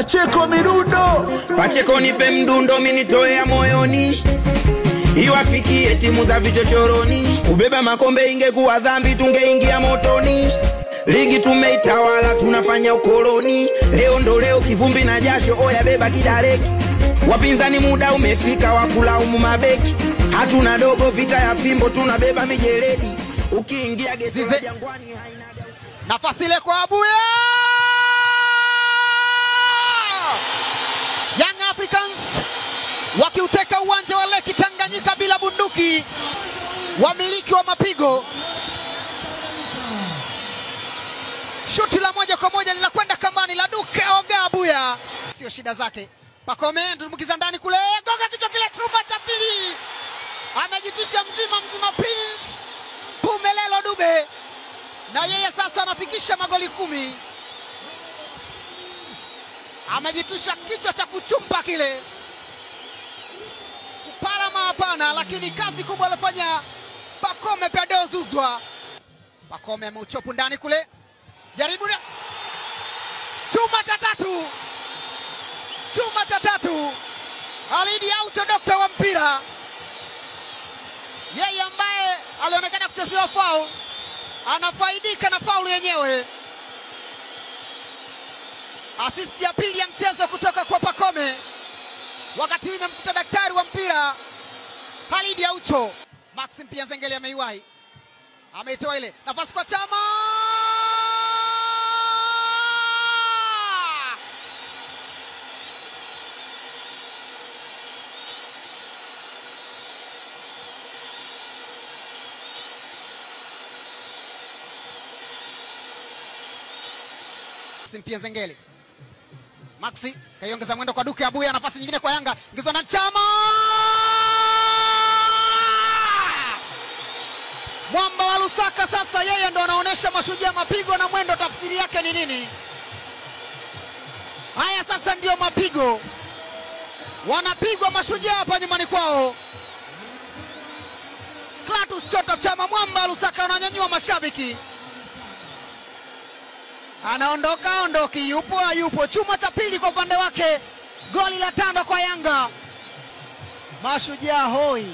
Pacheko midundo. Pacheko nipe mdundo minitoe ya moyoni. Iwafikie timu za vichochoroni. Kubeba makombe ingekuwa dhambi tungeingia motoni. Ligi tumeitawala tunafanya ukoloni. Leo ndo leo kivumbi na jasho oya beba kidareki. Wapinzani muda umefika wakulaumu mabeki. Hatuna dogo vita ya fimbo tunabeba mijeledi. Ukiingia gesi la Jangwani hainaga. Nafasi ile kwa Abuya. Young Africans wakiuteka uwanja wa Leki Tanganyika bila bunduki. Wamiliki wa mapigo. Shuti la moja kwa moja linakwenda kambani la Duke Oga Abuya. Sio shida zake. Pacome tumbukiza ndani kule. Goga kichwa kile chuma cha pili. Amejitusha mzima Prince Pumelelo Dube. Na yeye sasa anafikisha magoli 10. Amejitusha kichwa cha kuchumpa kile. Kuparama hapana, lakini kazi kubwa alifanya Pacome Pedro Zouzoua. Pacome ameuchopu ndani kule. Jaribu na chuma cha tatu. Chuma cha tatu. Alidi Aucho dokta wa mpira. Yeye ambaye alionekana kuchezewa foul anafaidika na faulu yenyewe. Assist ya pili ya mchezo kutoka kwa Pacome. Wakati huu imemkuta daktari wa mpira Alidi Aucho. Maxim pia Nzengeli ameiwahi. Ameitoa ile. Nafasi kwa Chama. Maxim pia Nzengeli. Maxi kaiongeza mwendo kwa Duke Abuya, nafasi nyingine kwa Yanga, ingizwa na Chama. Mwamba wa Lusaka sasa yeye ndo anaonesha Mashujaa mapigo na mwendo, tafsiri yake ni nini? Haya sasa ndio mapigo. Wanapigwa Mashujaa hapa nyumbani kwao. Clatous Chota Chama, Mwamba wa Lusaka ananyanyua mashabiki. Anaondoka ondoki, yupo. Chuma cha pili kwa upande wake. Goli la 5 kwa Yanga. Mashujaa hoi.